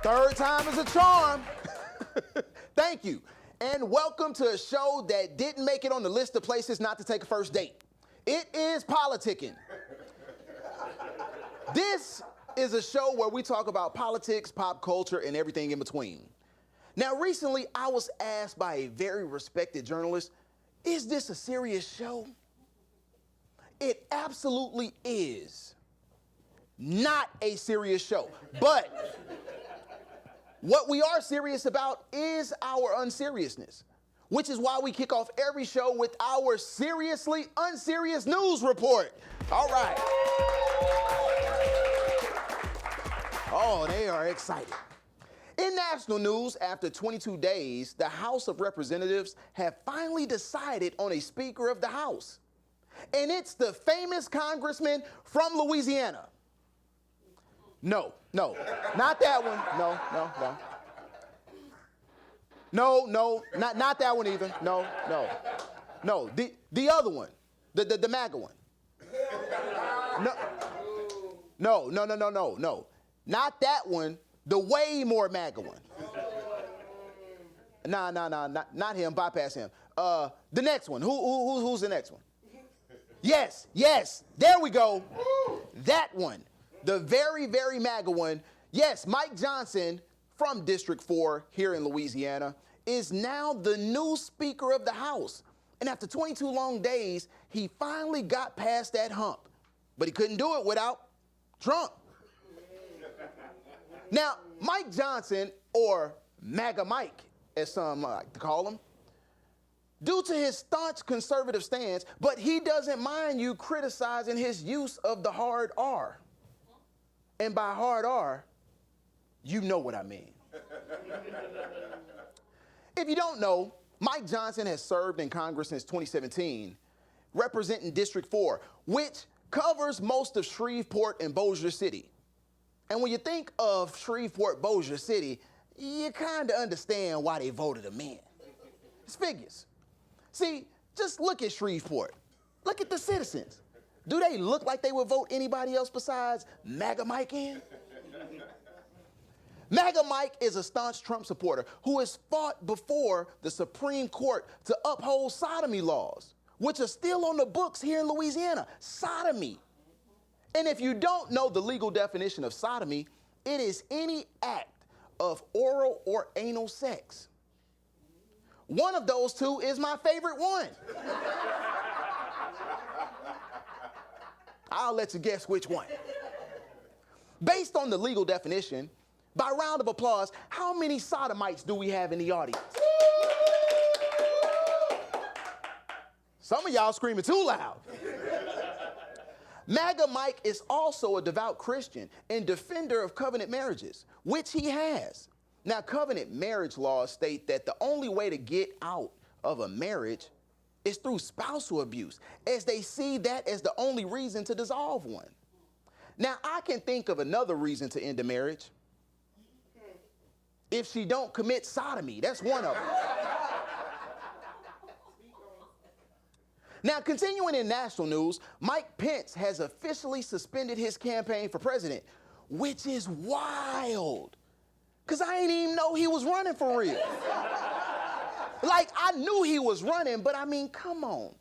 Third time is a charm. Thank you. And welcome to a show that didn't make it on the list of places not to take a first date. It is PoliTicKING. This is a show where we talk about politics, pop culture, and everything in between. Now, recently, I was asked by a very respected journalist, is this a serious show? It absolutely is not a serious show. But what we are serious about is our unseriousness, which is why we kick off every show with our seriously unserious news report. All right. Oh, they are excited. In national news, after 22 days, the House of Representatives have finally decided on a Speaker of the House. And it's the famous congressman from Louisiana. No, not that one. No, not that one either. No, the other one, the MAGA one. No, not that one. The way more MAGA one. Nah, not him. Bypass him. The next one. Who's the next one? Yes. There we go. That one. The very, very MAGA one. Yes, Mike Johnson from District 4 here in Louisiana is now the new Speaker of the House. And after 22 long days, he finally got past that hump. But he couldn't do it without Trump. Now, Mike Johnson, or MAGA Mike, as some like to call him, due to his staunch conservative stance, but he doesn't mind you criticizing his use of the hard R. And by hard R, you know what I mean. If you don't know, Mike Johnson has served in Congress since 2017, representing District 4, which covers most of Shreveport and Bossier City. And when you think of Shreveport, Bossier City, you kind of understand why they voted him in. It's figures. See, just look at Shreveport. Look at the citizens. Do they look like they would vote anybody else besides MAGA Mike in? MAGA Mike is a staunch Trump supporter who has fought before the Supreme Court to uphold sodomy laws, which are still on the books here in Louisiana. Sodomy. And if you don't know the legal definition of sodomy, it is any act of oral or anal sex. One of those two is my favorite one. I'll let you guess which one. Based on the legal definition, by round of applause, how many sodomites do we have in the audience? Some of y'all screaming too loud. MAGA Mike is also a devout Christian and defender of covenant marriages, which he has. Now, covenant marriage laws state that the only way to get out of a marriage is through spousal abuse, as they see that as the only reason to dissolve one. Now, I can think of another reason to end a marriage. If she don't commit sodomy, that's one of them. Now, continuing in national news, Mike Pence has officially suspended his campaign for president, which is wild. Because I didn't even know he was running for real. Like, I knew he was running, but I mean, come on.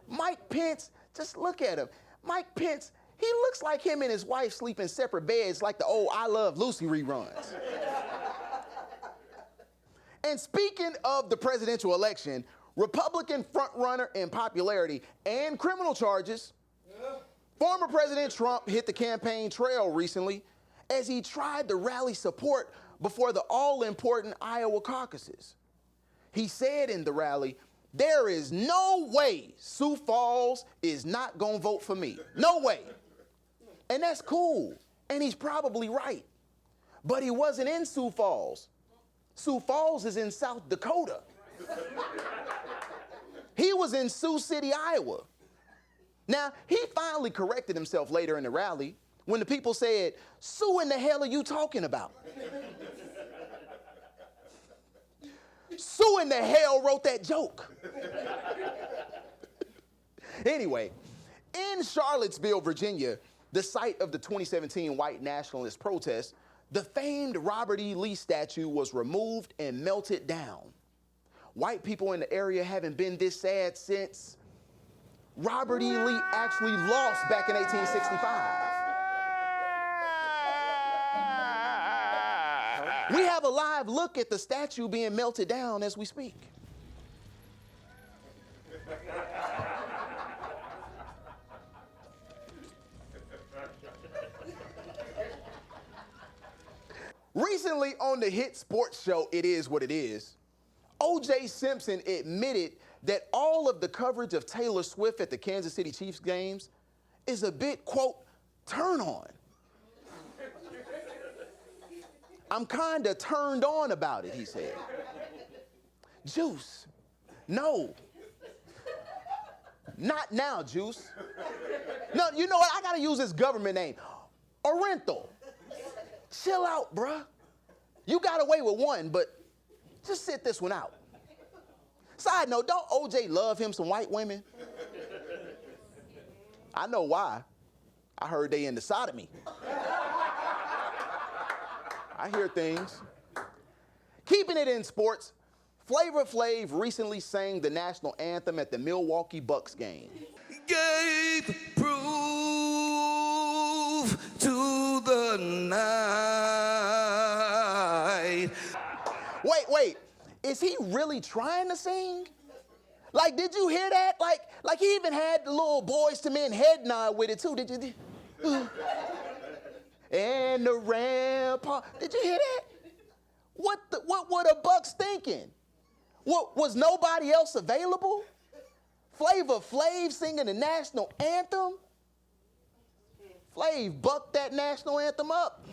Mike Pence, just look at him. Mike Pence, he looks like him and his wife sleep in separate beds like the old I Love Lucy reruns. And speaking of the presidential election, Republican frontrunner in popularity and criminal charges, former President Trump hit the campaign trail recently as he tried to rally support before the all-important Iowa caucuses. He said in the rally, there is no way Sioux Falls is not gonna vote for me. No way. And that's cool. And he's probably right. But he wasn't in Sioux Falls. Sioux Falls is in South Dakota. He was in Sioux City, Iowa. Now, he finally corrected himself later in the rally when the people said, "Sue, in the hell are you talking about?" Sue in the hell wrote that joke. Anyway, in Charlottesville, Virginia, the site of the 2017 white nationalist protest, The famed Robert E. Lee statue was removed and melted down. White people in the area haven't been this sad since Robert E. Lee actually lost back in 1865. We have a live look at the statue being melted down as we speak. Recently on the hit sports show, It Is What It Is, O.J. Simpson admitted that all of the coverage of Taylor Swift at the Kansas City Chiefs games is a bit, quote, turn on. I'm kinda turned on about it, he said. Juice, no. Not now, Juice. No, you know what? I gotta use this government name. Orenthal. Chill out, bruh. You got away with one, but just sit this one out. Side note, don't OJ love him some white women? I know why. I heard they into sodomy. I hear things. Keeping it in sports, Flavor Flav recently sang the national anthem at the Milwaukee Bucks game. Gave proof to the night. Wait, is he really trying to sing? Like, did you hear that? Like he even had the little Boys to Men head nod with it too. Did you? And the rampart. Did you hear that? What were the Bucks thinking? What, was nobody else available? Flavor Flav singing the national anthem? Flav bucked that national anthem up.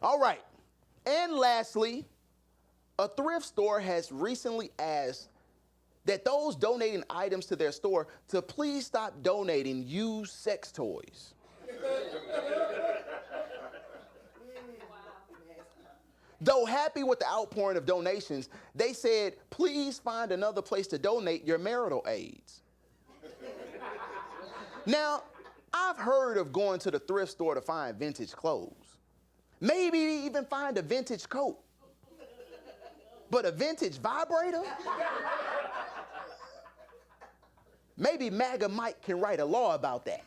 All right. And lastly, a thrift store has recently asked that those donating items to their store to please stop donating used sex toys. Though happy with the outpouring of donations, they said, please find another place to donate your marital aids. Now, I've heard of going to the thrift store to find vintage clothes. Maybe even find a vintage coat. But a vintage vibrator? Maybe MAGA Mike can write a law about that.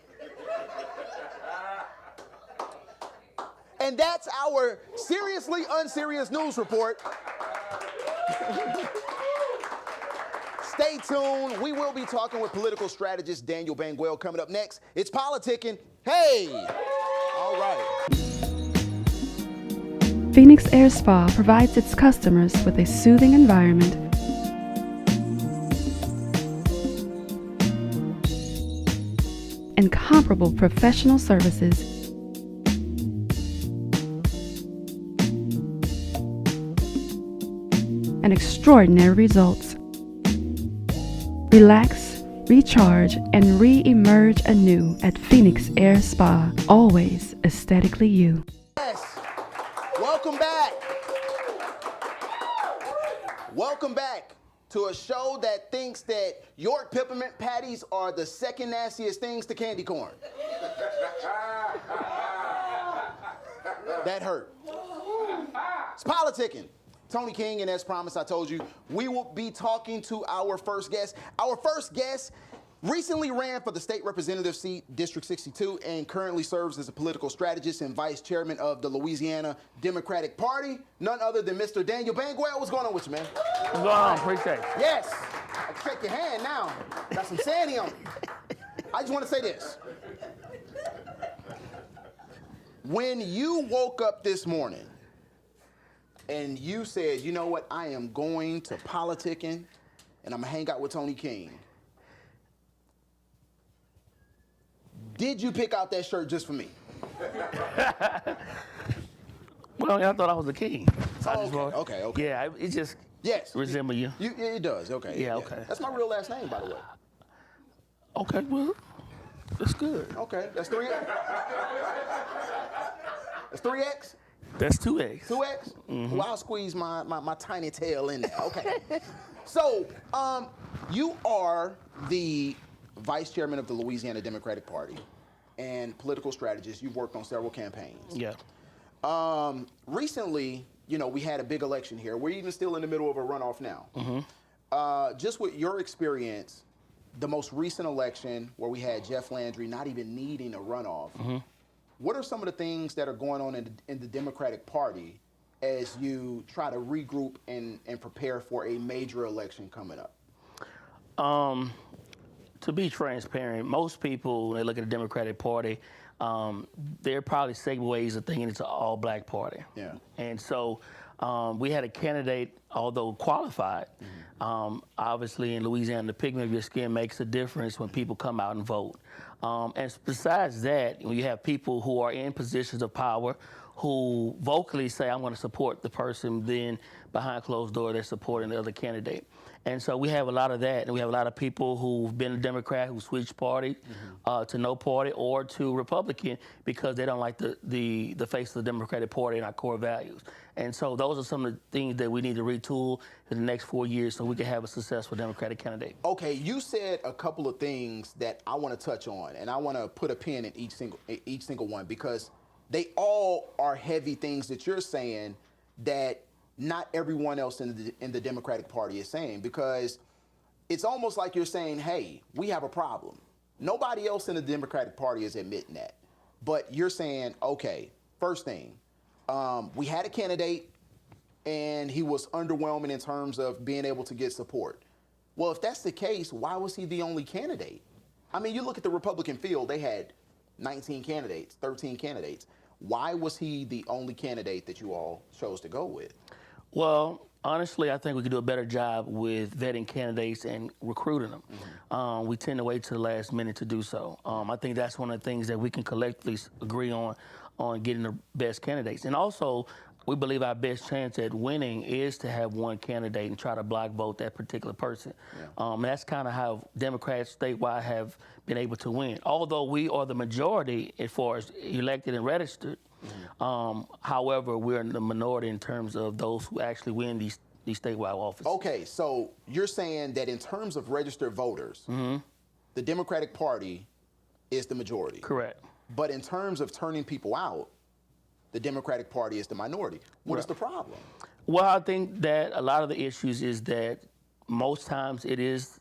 And that's our seriously unserious news report. Stay tuned. We will be talking with political strategist Daniel Banguel coming up next. It's PoliTicKING. Hey! All right. Phoenix Air Spa provides its customers with a soothing environment and comparable professional services and extraordinary results. Relax, recharge, and re-emerge anew at Phoenix Air Spa, always aesthetically you. Yes, welcome back. Welcome back to a show that thinks that York peppermint patties are the second nastiest things to candy corn. That hurt. It's PoliTicKING. Tony King, and as promised, I told you, we will be talking to our first guest. Our first guest recently ran for the state representative seat, District 62, and currently serves as a political strategist and vice chairman of the Louisiana Democratic Party. None other than Mr. Daniel Banguel. What's going on with you, man? What's going on? Appreciate it. Yes. I can shake your hand now. Got some sandy on it. I just want to say this. When you woke up this morning, and you said, you know what, I am going to PoliTicKING, and I'm gonna hang out with Tony King. Did you pick out that shirt just for me? Well, I thought I was the king. So Okay. Yeah, it just resemble you. It does, okay. Yeah, okay. That's my real last name, by the way. Okay, well, that's good. Okay, that's 3X? That's 3X? That's 2X. 2X? Mm-hmm. Well, I'll squeeze my tiny tail in there. Okay. So, you are the vice chairman of the Louisiana Democratic Party and political strategist. You've worked on several campaigns. Yeah. Recently, we had a big election here. We're even still in the middle of a runoff now. Just with your experience, the most recent election where we had Jeff Landry not even needing a runoff, what are some of the things that are going on in the Democratic Party as you try to regroup and prepare for a major election coming up? To be transparent, most people, when they look at the Democratic Party, they're probably segues of thinking it's an all-black party. Yeah. And so we had a candidate, although qualified, obviously in Louisiana, the pigment of your skin makes a difference when people come out and vote. And besides that, when you have people who are in positions of power who vocally say, I'm going to support the person, then behind closed door, they're supporting the other candidate. And so we have a lot of that, and we have a lot of people who've been a Democrat who switched party to no party or to Republican because they don't like the face of the Democratic Party and our core values. And so those are some of the things that we need to retool in the next 4 years so we can have a successful Democratic candidate. Okay, you said a couple of things that I want to touch on, and I want to put a pin in each single one because they all are heavy things that you're saying that not everyone else in the Democratic Party is saying, because it's almost like you're saying, hey, we have a problem. Nobody else in the Democratic Party is admitting that. But you're saying, okay, first thing, we had a candidate and he was underwhelming in terms of being able to get support. Well, if that's the case, why was he the only candidate? I mean, you look at the Republican field, they had 19 candidates, 13 candidates. Why was he the only candidate that you all chose to go with? Well, honestly, I think we could do a better job with vetting candidates and recruiting them. We tend to wait to the last minute to do so. I think that's one of the things that we can collectively agree on getting the best candidates. And also, we believe our best chance at winning is to have one candidate and try to block vote that particular person. Yeah. That's kind of how Democrats statewide have been able to win. Although we are the majority as far as elected and registered, however, we're in the minority in terms of those who actually win these statewide offices. Okay, so you're saying that in terms of registered voters, the Democratic Party is the majority. Correct. But in terms of turning people out, the Democratic Party is the minority. What is the problem? Well, I think that a lot of the issues is that most times it is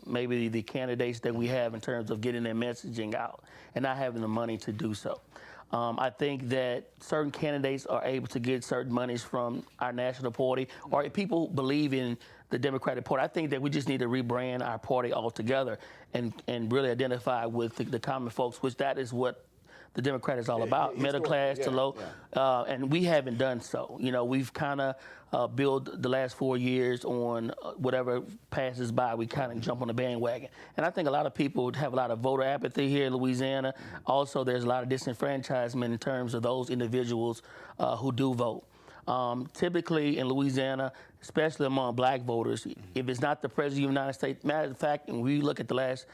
maybe the candidates that we have in terms of getting their messaging out and not having the money to do so. I think that certain candidates are able to get certain monies from our national party, or if people believe in the Democratic Party. I think that we just need to rebrand our party altogether and really identify with the common folks, which that is what the Democrat is all about, middle class to low, and we haven't done so. We've kind of built the last 4 years on whatever passes by, we kind of jump on the bandwagon. And I think a lot of people have a lot of voter apathy here in Louisiana. Also, there's a lot of disenfranchisement in terms of those individuals who do vote. Typically in Louisiana, especially among black voters, if it's not the President of the United States, matter of fact, and we look at the last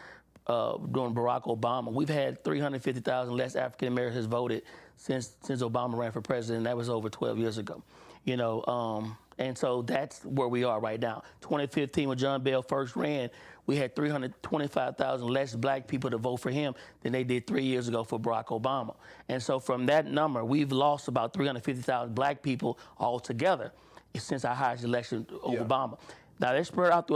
during Barack Obama, we've had 350,000 less African Americans voted since Obama ran for president. That was over 12 years ago, and so that's where we are right now. 2015, when John Bell first ran, we had 325,000 less black people to vote for him than they did 3 years ago for Barack Obama. And so from that number, we've lost about 350,000 black people altogether since our highest election over Obama. Now, they're spread out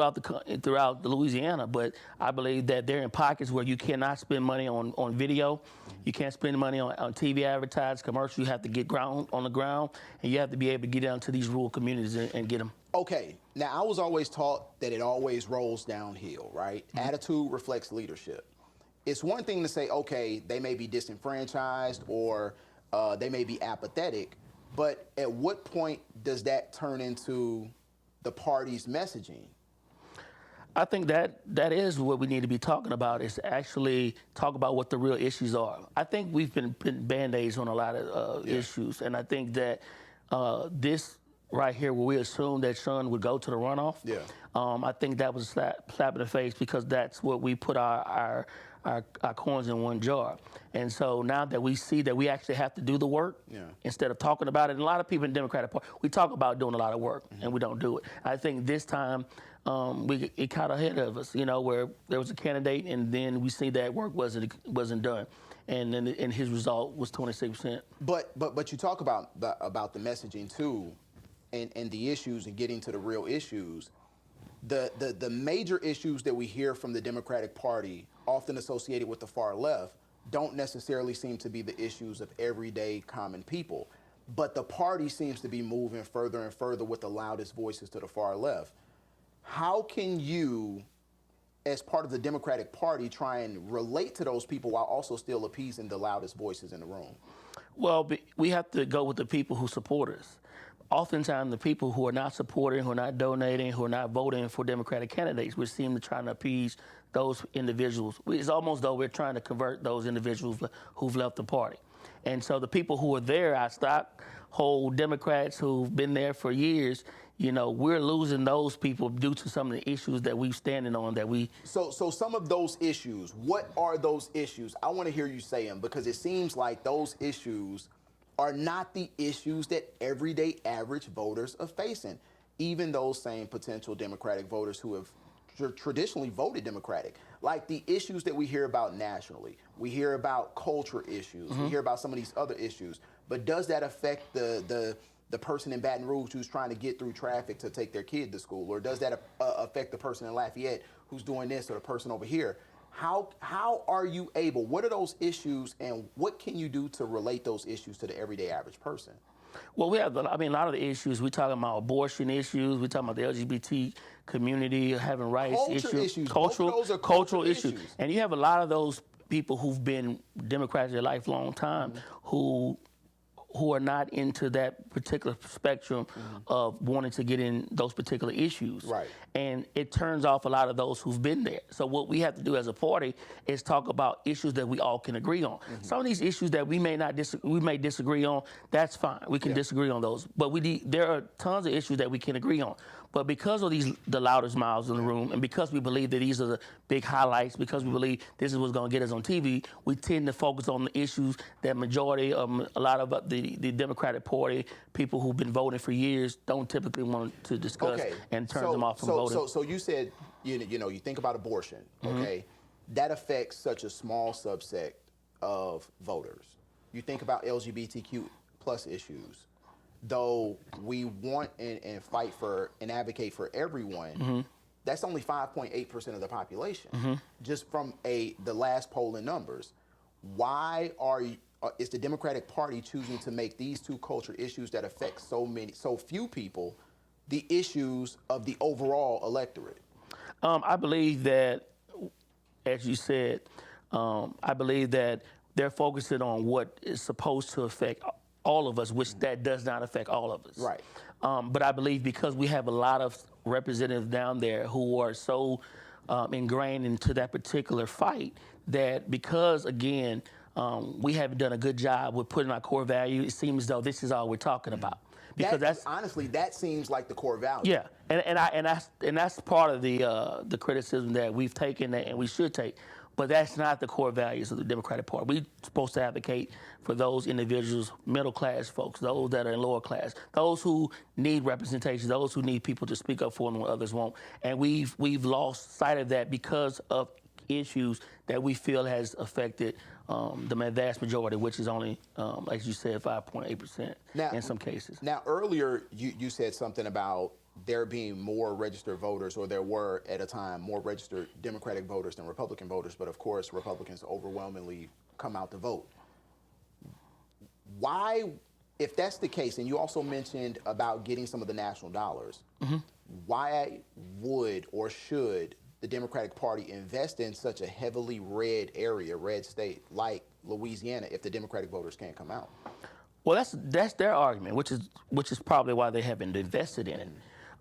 throughout Louisiana, but I believe that they're in pockets where you cannot spend money on video. You can't spend money on TV advertising, commercials. You have to get on the ground, and you have to be able to get down to these rural communities and get them. Okay. Now, I was always taught that it always rolls downhill, right? Attitude reflects leadership. It's one thing to say, okay, they may be disenfranchised or they may be apathetic, but at what point does that turn into the party's messaging? I think that is what we need to be talking about, is actually talk about what the real issues are. I think we've been putting Band-Aids on a lot of issues, and I think that this right here, where we assumed that Sean would go to the runoff, I think that was a slap in the face, because that's what we put our our coins in one jar. And so now that we see that we actually have to do the work instead of talking about it, and a lot of people in the Democratic Party, we talk about doing a lot of work and we don't do it. I think this time it caught ahead of us, where there was a candidate and then we see that work wasn't done. And then his result was 26%. But you talk about the messaging too, and the issues and getting to the real issues. The major issues that we hear from the Democratic Party, often associated with the far left, don't necessarily seem to be the issues of everyday common people. But the party seems to be moving further and further with the loudest voices to the far left. How can you, as part of the Democratic Party, try and relate to those people while also still appeasing the loudest voices in the room? Well, we have to go with the people who support us. Oftentimes, the people who are not supporting, who are not donating, who are not voting for Democratic candidates, we seem to try to appease those individuals. It's almost though we're trying to convert those individuals who've left the party. And so the people who are there, our stockhold Democrats who've been there for years, we're losing those people due to some of the issues that we're standing on that we... So some of those issues, what are those issues? I want to hear you say them, because it seems like those issues are not the issues that everyday average voters are facing. Even those same potential Democratic voters who have traditionally voted Democratic. Like the issues that we hear about nationally. We hear about culture issues. We hear about some of these other issues. But does that affect the person in Baton Rouge who's trying to get through traffic to take their kid to school? Or does that affect the person in Lafayette who's doing this, or the person over here? How are you able, what are those issues, and what can you do to relate those issues to the everyday average person? Well, we have, a lot of the issues, we're talking about abortion issues, we're talking about the LGBT community having rights issues. Cultural issues. And you have a lot of those people who've been Democrats their lifelong time who are not into that particular spectrum of wanting to get in those particular issues. Right. And it turns off a lot of those who've been there. So what we have to do as a party is talk about issues that we all can agree on. Some of these issues that we may disagree on, that's fine. We can disagree on those. But there are tons of issues that we can agree on. But because of the loudest mouths in the room, and because we believe that these are the big highlights, because we believe this is what's going to get us on TV, we tend to focus on the issues that majority of a lot of the Democratic Party, people who've been voting for years, don't typically want to discuss and turn them off from voting. So you said, you think about abortion, okay? That affects such a small subset of voters. You think about LGBTQ plus issues. Though we want and fight for and advocate for everyone, that's only 5.8% of the population, just from the last polling numbers. Why is the Democratic Party choosing to make these two culture issues that affect so few people the issues of the overall electorate? I believe that, as you said, I believe that they're focusing on what is supposed to affect all of us, which that does not affect all of us. Right. But I believe because we have a lot of representatives down there who are so ingrained into that particular fight, that because, again, we haven't done a good job with putting our core value, it seems as though this is all we're talking about. Because that's honestly, that seems like the core value. Yeah, and that's part of the criticism that we've taken and we should take. But that's not the core values of the Democratic Party. We're supposed to advocate for those individuals, middle class folks, those that are in lower class, those who need representation, those who need people to speak up for them when others won't. And we've lost sight of that because of issues that we feel has affected the vast majority, which is only, as you said, 5.8% in some cases. Now, earlier you said something about there being more registered voters, or there were at a time more registered Democratic voters than Republican voters, but of course Republicans overwhelmingly come out to vote. Why, if that's the case, and you also mentioned about getting some of the national dollars, why would or should the Democratic Party invest in such a heavily red area, red state like Louisiana, if the Democratic voters can't come out? Well, that's their argument, which is probably why they haven't invested in it.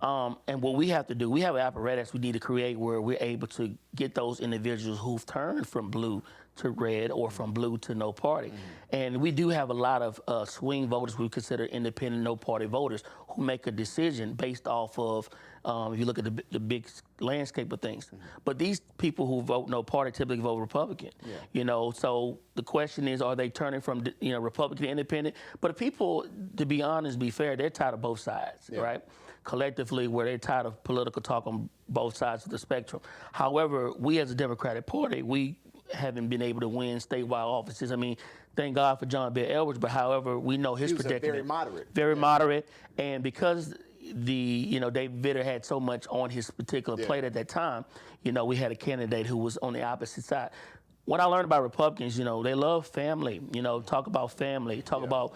And what we have to do, we have an apparatus we need to create where we're able to get those individuals who've turned from blue to red or from blue to no party. And we do have a lot of swing voters we consider independent, no party voters who make a decision based off of, if you look at the big landscape of things. But these people who vote no party typically vote Republican. You know, so the question is, are they turning from Republican to independent? But the people, to be honest, be fair, they're tired of both sides, right? Collectively, where they're tired of political talk on both sides of the spectrum. However, we as a Democratic Party, we haven't been able to win statewide offices. I mean, thank God for John Bell Edwards, but however, we know his predicament. Very moderate. Very moderate, and because David Vitter had so much on his particular plate at that time, we had a candidate who was on the opposite side. What I learned about Republicans, they love family, talk about family, talk about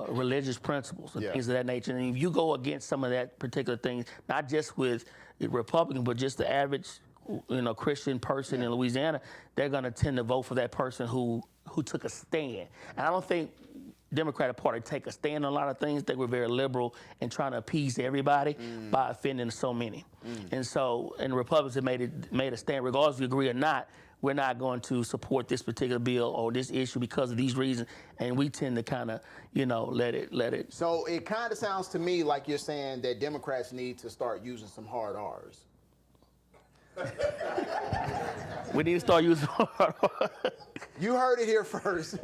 religious principles and things of that nature. And if you go against some of that particular thing, not just with Republicans, but just the average, Christian person in Louisiana, they're going to tend to vote for that person who took a stand. And I don't think Democratic Party take a stand on a lot of things. They were very liberal and trying to appease everybody by offending so many. And Republicans have made a stand, regardless if you agree or not. We're not going to support this particular bill or this issue because of these reasons, and we tend to kind of, let it. So it kind of sounds to me like you're saying that Democrats need to start using some hard R's. We need to start using hard R's. You heard it here first.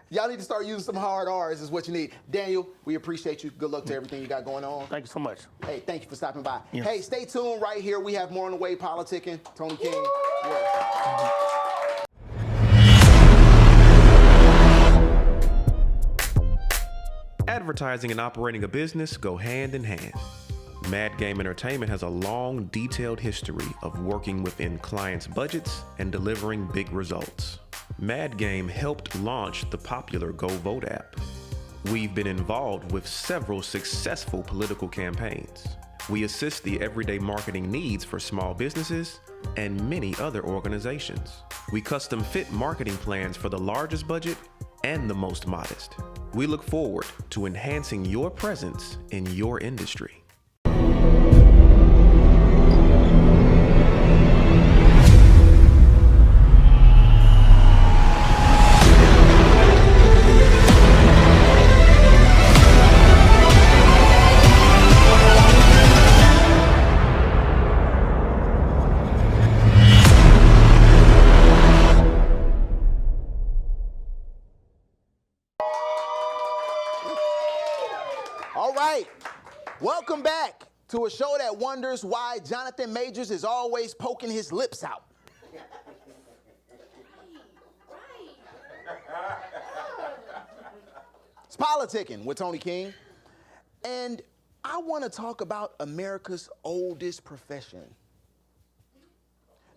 Y'all need to start using some hard R's is what you need. Daniel, we appreciate you. Good luck to everything you got going on. Thank you so much. Hey, thank you for stopping by. Yes. Hey, stay tuned right here. We have more on the way. PoliTicKING, Tony King. Advertising and operating a business go hand in hand. Mad Game Entertainment has a long, detailed history of working within clients' budgets and delivering big results. Mad Game helped launch the popular Go Vote app. We've been involved with several successful political campaigns. We assist the everyday marketing needs for small businesses and many other organizations. We custom fit marketing plans for the largest budget and the most modest. We look forward to enhancing your presence in your industry. All right, welcome back to a show that wonders why Jonathan Majors is always poking his lips out. It's PoliTicKING with Tony King, and I want to talk about America's oldest profession.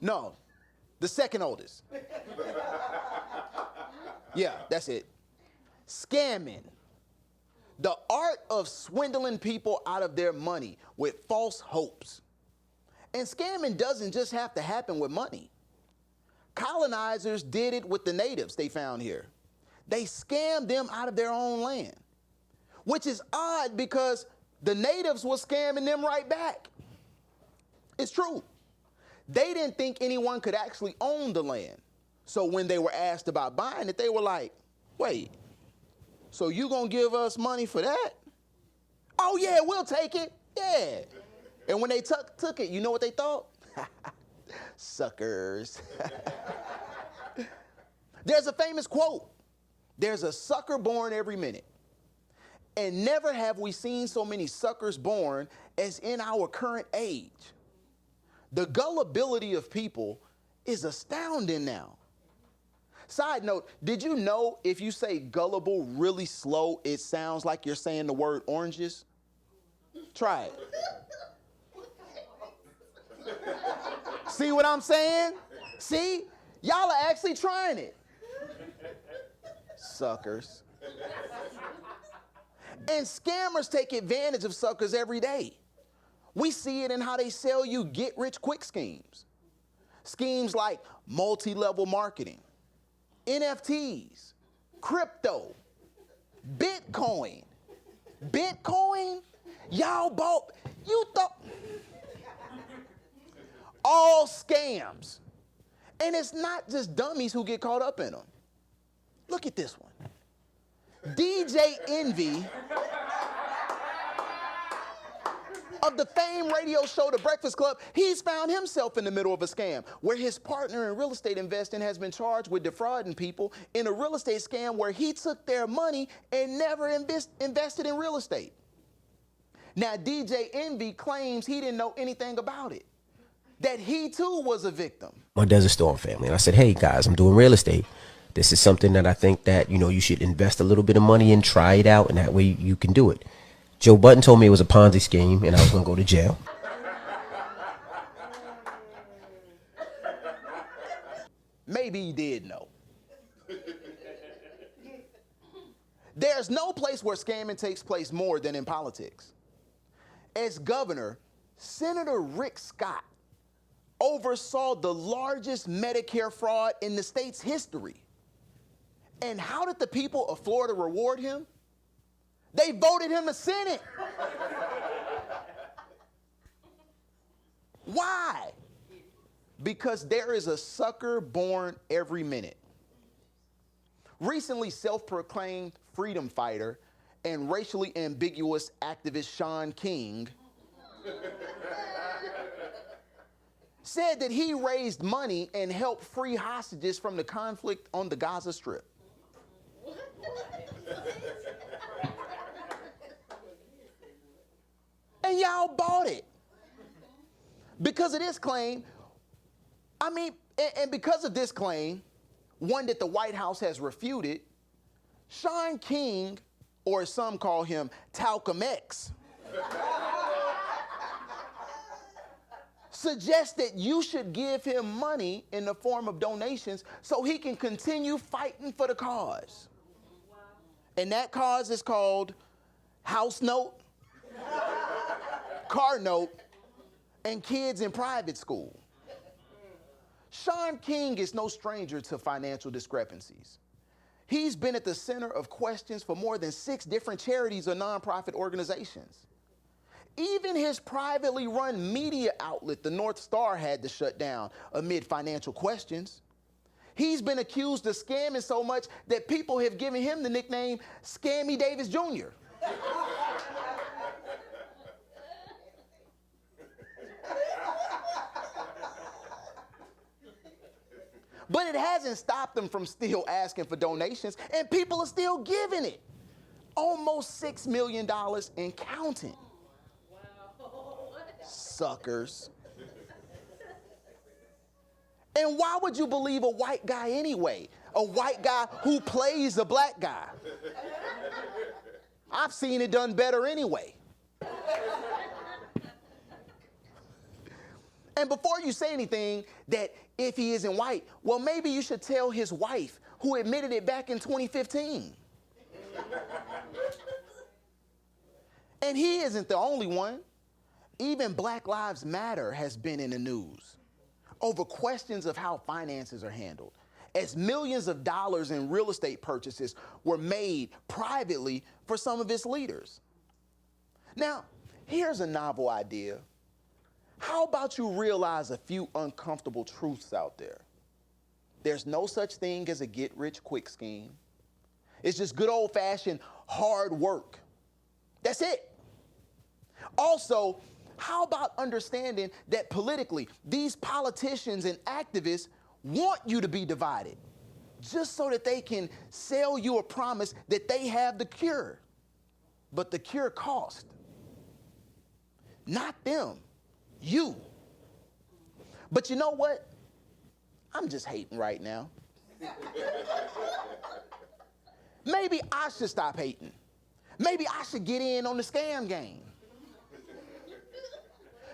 No, the second oldest. Yeah, that's it. Scamming. The art of swindling people out of their money with false hopes. And scamming doesn't just have to happen with money. Colonizers did it with the natives they found here. They scammed them out of their own land, which is odd because the natives were scamming them right back. It's true. They didn't think anyone could actually own the land. So when they were asked about buying it, they were like, wait, so you gonna give us money for that? Oh yeah, we'll take it, yeah. And when they took it, you know what they thought? Suckers. There's a famous quote. There's a sucker born every minute. And never have we seen so many suckers born as in our current age. The gullibility of people is astounding now. Side note, did you know if you say gullible really slow, it sounds like you're saying the word oranges? Try it. See what I'm saying? See? Y'all are actually trying it. Suckers. And scammers take advantage of suckers every day. We see it in how they sell you get-rich-quick schemes. Schemes like multi-level marketing, NFTs, crypto, Bitcoin. Bitcoin? Y'all bought, you thought, all scams. And it's not just dummies who get caught up in them. Look at this one. DJ Envy of the famed radio show The Breakfast Club, he's found himself in the middle of a scam where his partner in real estate investing has been charged with defrauding people in a real estate scam where he took their money and never invested in real estate. Now, DJ Envy claims he didn't know anything about it, that he too was a victim. My Desert Storm family. And I said, hey guys, I'm doing real estate. This is something that I think that, you should invest a little bit of money in, try it out, and that way you can do it. Joe Budden told me it was a Ponzi scheme and I was going to go to jail. Maybe he did know. There's no place where scamming takes place more than in politics. As governor, Senator Rick Scott oversaw the largest Medicare fraud in the state's history. And how did the people of Florida reward him? They voted him to Senate. Why? Because there is a sucker born every minute. Recently, self-proclaimed freedom fighter and racially ambiguous activist Shaun King said that he raised money and helped free hostages from the conflict on the Gaza Strip. And y'all bought it. Because of this claim, and because of this claim, one that the White House has refuted, Shaun King, or as some call him, Talcum X, suggests that you should give him money in the form of donations so he can continue fighting for the cause. Wow. And that cause is called house note, car note, and kids in private school. Shaun King is no stranger to financial discrepancies. He's been at the center of questions for more than 6 different charities or nonprofit organizations. Even his privately run media outlet, the North Star, had to shut down amid financial questions. He's been accused of scamming so much that people have given him the nickname Scammy Davis Jr. But it hasn't stopped them from still asking for donations, and people are still giving it. Almost $6 million and counting. Wow. Suckers. And why would you believe a white guy anyway? A white guy who plays a black guy. I've seen it done better anyway. And before you say anything that if he isn't white, well, maybe you should tell his wife, who admitted it back in 2015. And he isn't the only one. Even Black Lives Matter has been in the news over questions of how finances are handled, as millions of dollars in real estate purchases were made privately for some of its leaders. Now, here's a novel idea. How about you realize a few uncomfortable truths out there? There's no such thing as a get-rich-quick scheme. It's just good old-fashioned hard work. That's it. Also, how about understanding that politically, these politicians and activists want you to be divided just so that they can sell you a promise that they have the cure. But the cure cost. Not them. You. But you know what? I'm just hating right now. Maybe I should stop hating. Maybe I should get in on the scam game.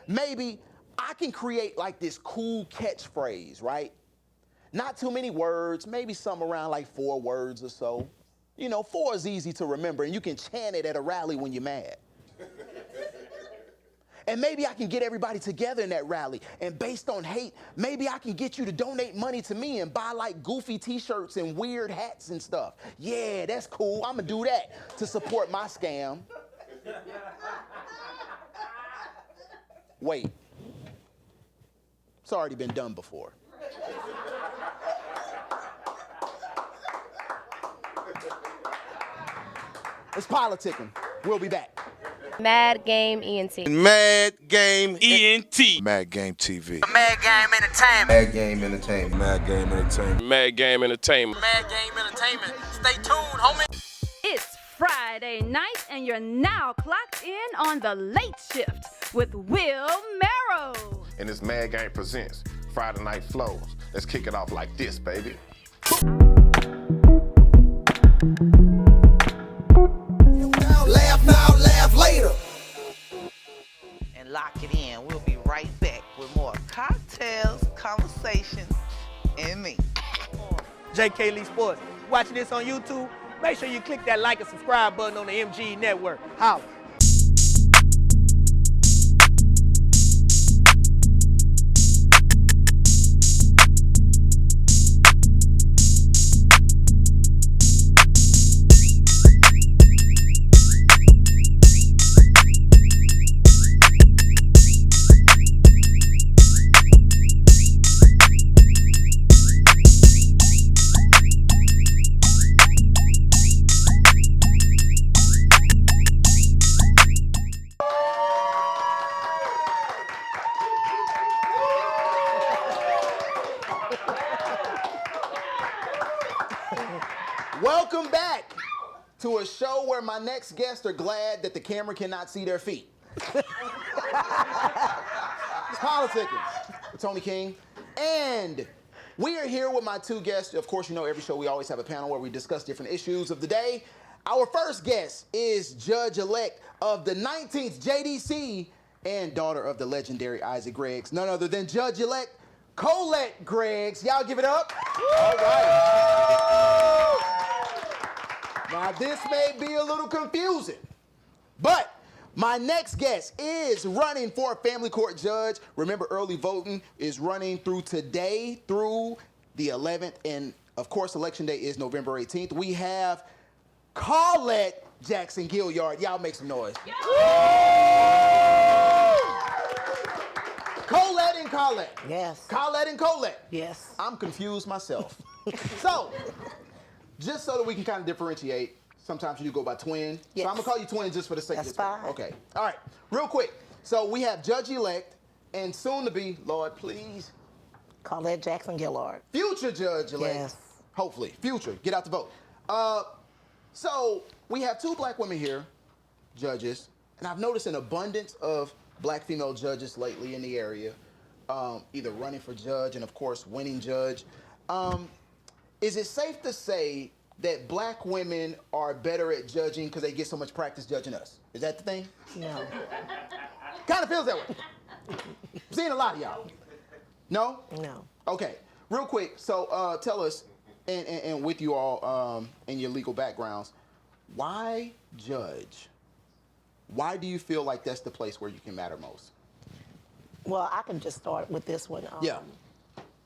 Maybe I can create like this cool catchphrase, right? Not too many words, maybe something around like 4 words or so. 4 is easy to remember, and you can chant it at a rally when you're mad. And maybe I can get everybody together in that rally. And based on hate, maybe I can get you to donate money to me and buy like goofy t-shirts and weird hats and stuff. Yeah, that's cool. I'm going to do that to support my scam. Wait. It's already been done before. It's PoliTicKING. We'll be back. Mad Game ENT. Mad Game ENT. Mad Game TV. Mad Game Entertainment. Mad Game Entertainment. Mad Game Entertainment. Mad Game Entertainment. Mad Game Entertainment. Stay tuned, homie. It's Friday night, and you're now clocked in on the late shift with Will Merrow. And this Mad Game presents Friday Night Flows. Let's kick it off like this, baby. Laugh now, laugh later. And lock it in. We'll be right back with more cocktails, conversations, and me. JK Lee Sports. Watching this on YouTube? Make sure you click that like and subscribe button on the MGE network. Holla. Welcome back to a show where my next guests are glad that the camera cannot see their feet. It's PoliTicKING with Tony King. And we are here with my two guests. Of course, you know, every show we always have a panel where we discuss different issues of the day. Our first guest is Judge-Elect of the 19th JDC and daughter of the legendary Isaac Greggs, none other than Judge-Elect Colette Greggs. Y'all give it up. All right. Now, this may be a little confusing, but my next guest is running for a family court judge. Remember, early voting is running through today through the 11th, and of course, Election Day is November 18th. We have Colette Jackson Gilliard. Y'all make some noise. Colette and Colette. Yes. Colette and Colette. Yes. I'm confused myself. So, just so that we can kind of differentiate, sometimes you do go by twin. Yes. So I'm gonna call you twin just for the sake of That's this. fine. Okay. All right. Real quick. So we have Judge-Elect and soon to be, Lord, please, Colette Jackson Gillard. future Judge-Elect. Yes. Hopefully. Future. Get out the vote. So we have two black women here, judges, and I've noticed an abundance of black female judges lately in the area, either running for judge and, of course, winning judge. Is it safe to say that black women are better at judging because they get so much practice judging us? Is that the thing? No. Kind of feels that way. Seeing a lot of y'all. No? No. Okay. Real quick, so tell us, and with you all in your legal backgrounds, why judge? Why do you feel like that's the place where you can matter most? Well, I can just start with this one. Yeah.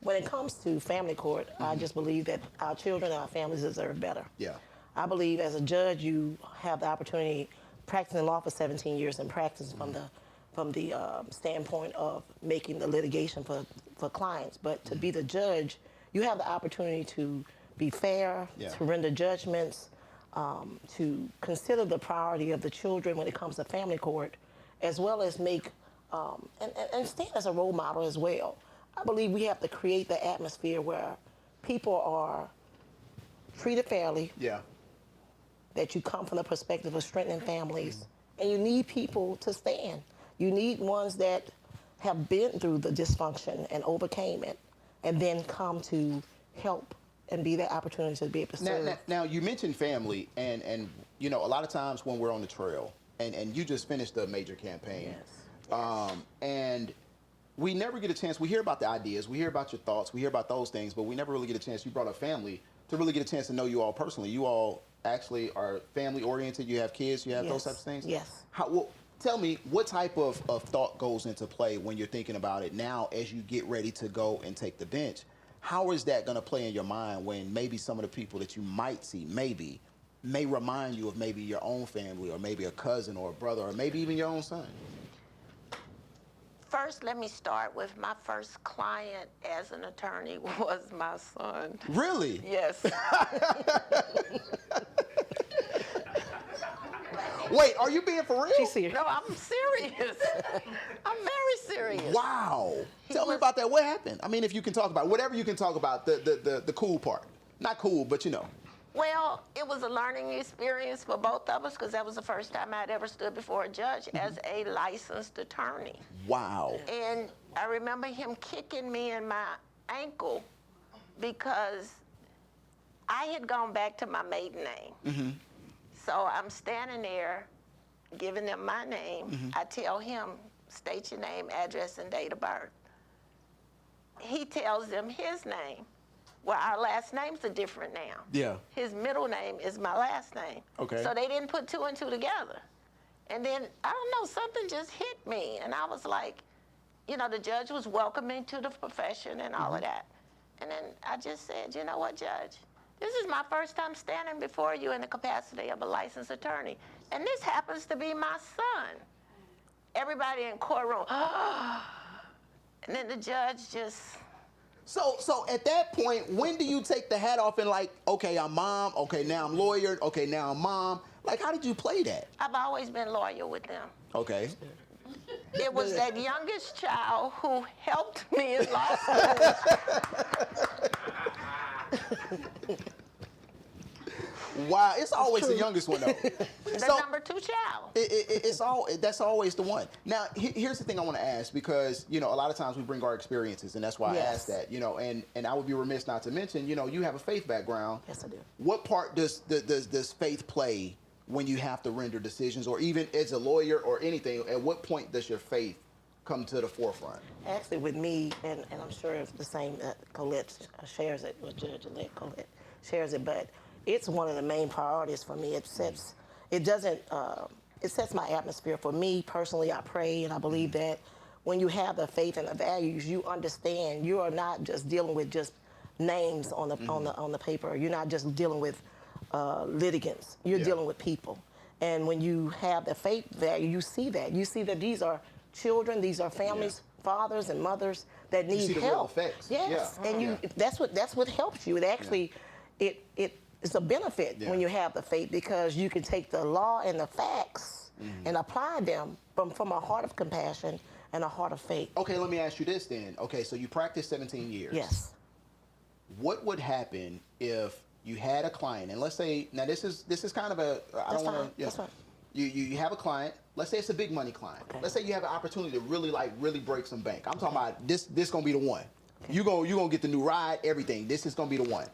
When it comes to family court, I just believe that our children and our families deserve better. Yeah. I believe as a judge, you have the opportunity, practicing law for 17 years and practice from the standpoint of making the litigation for clients. But to be the judge, you have the opportunity to be fair, to render judgments, to consider the priority of the children when it comes to family court, as well as make, and stand as a role model as well. I believe we have to create the atmosphere where people are treated fairly, that you come from the perspective of strengthening families, and you need people to stand. You need ones that have been through the dysfunction and overcame it, and then come to help and be that opportunity to be able to serve. Now you mentioned family, and you know, a lot of times when we're on the trail, and you just finished a major campaign, and we never get a chance. We hear about the ideas, we hear about your thoughts, we hear about those things, but we never really get a chance. You brought up family to really get a chance to know you all personally. You all actually are family oriented. You have kids. You have those types of things. Yes. Well, tell me, what type of thought goes into play when you're thinking about it now as you get ready to go and take the bench? How is that going to play in your mind when maybe some of the people that you might see may remind you of maybe your own family, or maybe a cousin or a brother, or maybe even your own son? First, let me start with my first client as an attorney was my son. Really? Yes. Wait, are you being for real? She's serious. No, I'm serious. I'm very serious. Wow. Tell me about that. What happened? I mean, if you can talk about it, whatever you can talk about, the cool part. Not cool, but you know. Well, it was a learning experience for both of us because that was the first time I'd ever stood before a judge as a licensed attorney. Wow. And I remember him kicking me in my ankle because I had gone back to my maiden name. So I'm standing there giving them my name. I tell him, state your name, address, and date of birth. He tells them his name. Well, our last names are different now. Yeah. His middle name is my last name. Okay. So they didn't put 2 and 2 together. And then, I don't know, something just hit me. And I was like, you know, the judge was welcoming to the profession and all of that. And then I just said, you know what, Judge? This is my first time standing before you in the capacity of a licensed attorney. And this happens to be my son. Everybody in courtroom, and then the judge just... So at that point, when do you take the hat off and like, okay, I'm mom, okay, now I'm lawyer, okay, now I'm mom? Like, how did you play that? I've always been loyal with them. Okay. It was that youngest child who helped me in law school. Wow, it's always the youngest one though. The number 2 child. That's always the one. Now, here's the thing I want to ask, because you know a lot of times we bring our experiences, and that's why I asked that. You know, and I would be remiss not to mention, you know, you have a faith background. Yes, I do. What part does faith play when you have to render decisions, or even as a lawyer or anything? At what point does your faith come to the forefront? Actually, with me, and I'm sure it's the same that Colette shares it, or Judge-Elect Colette shares it, but it's one of the main priorities for me. It sets my atmosphere. For me personally, I pray and I believe that when you have the faith and the values, you understand you are not just dealing with just names on the paper. You're not just dealing with litigants. You're dealing with people. And when you have the faith value, you see that. You see that these are children, these are families, fathers and mothers that need you see the help. real effects. Yes, and that's what helps you. It actually it's a benefit when you have the faith, because you can take the law and the facts and apply them from a heart of compassion and a heart of faith. Okay, let me ask you this then. Okay, so you practiced 17 years. Yes. What would happen if you had a client, and let's say, now this is kind of a, I don't want to, That's fine. You have a client, let's say it's a big money client. Okay. Let's say you have an opportunity to really break some bank. I'm talking about this gonna be the one. Okay. You gonna get the new ride, everything. This is gonna be the one.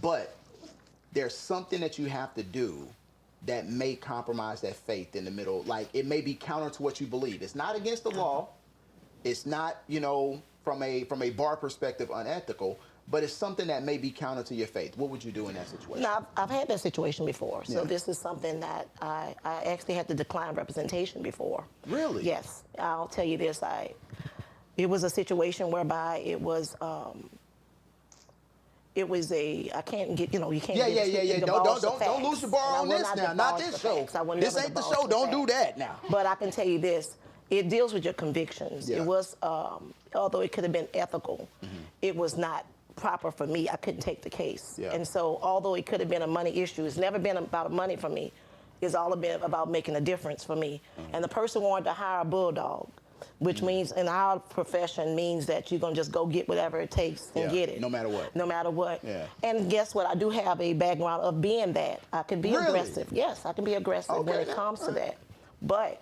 But there's something that you have to do that may compromise that faith in the middle. Like, it may be counter to what you believe. It's not against the law. It's not, you know, from a bar perspective unethical, but it's something that may be counter to your faith. What would you do in that situation? Now, I've had that situation before. So this is something that I actually had to decline representation before. Really? Yes. I'll tell you this. It was a situation whereby it was I can't get, you know, you can't get Don't lose your bar on this now. Not this show. This ain't the show. Don't do that now. But I can tell you this. It deals with your convictions. Yeah. It was, although it could have been ethical, it was not proper for me. I couldn't take the case. Yeah. And so, although it could have been a money issue, it's never been about money for me. It's all been about making a difference for me. And the person wanted to hire a bulldog, which means in our profession means that you're going to just go get whatever it takes and get it. No matter what. No matter what. Yeah. And guess what? I do have a background of being that. I can be aggressive. Yes, I can be aggressive when it comes to that. But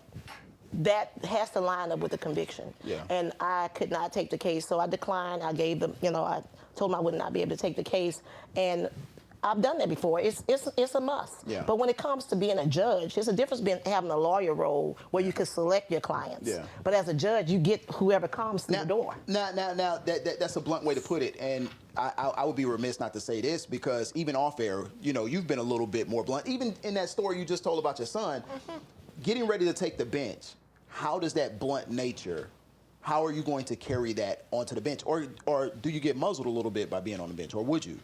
that has to line up with the conviction. Yeah. And I could not take the case, so I declined. I gave them, you know, I told them I would not be able to take the case. And I've done that before. It's a must. Yeah. But when it comes to being a judge, there's a difference between having a lawyer role where you can select your clients. Yeah. But as a judge, you get whoever comes through the door. Now, that's a blunt way to put it, and I would be remiss not to say this, because even off air, you know, you've been a little bit more blunt. Even in that story you just told about your son, getting ready to take the bench, how does that blunt nature, how are you going to carry that onto the bench? Or do you get muzzled a little bit by being on the bench, or would you?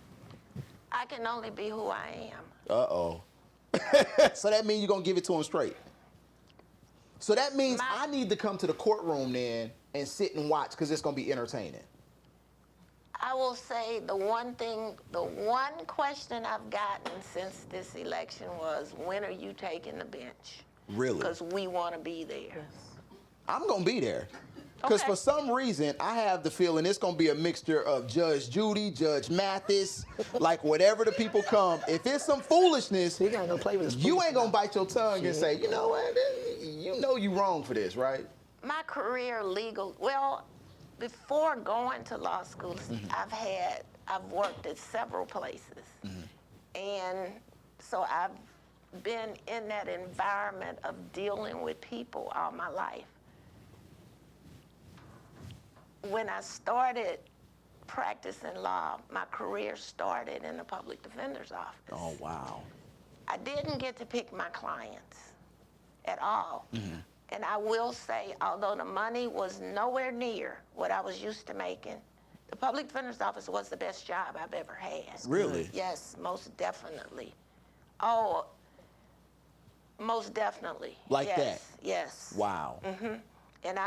I can only be who I am. Uh-oh. So that means you're going to give it to him straight. So that means I need to come to the courtroom then and sit and watch, because it's going to be entertaining. I will say the one question I've gotten since this election was, when are you taking the bench? Really? Because we want to be there. I'm going to be there. Because for some reason, I have the feeling it's going to be a mixture of Judge Judy, Judge Mathis, like whatever the people come. If it's some foolishness, You ain't gonna play with this you ain't going to bite your tongue and say, you know what, you know you wrong for this, right? My career well, before going to law school, I've worked at several places. And so I've been in that environment of dealing with people all my life. When I started practicing law, my career started in the public defender's office. Oh, wow. I didn't get to pick my clients at all. And I will say, although the money was nowhere near what I was used to making, the public defender's office was the best job I've ever had. Really? Yes, most definitely. Oh, most definitely. Like yes, that? Yes. Wow. And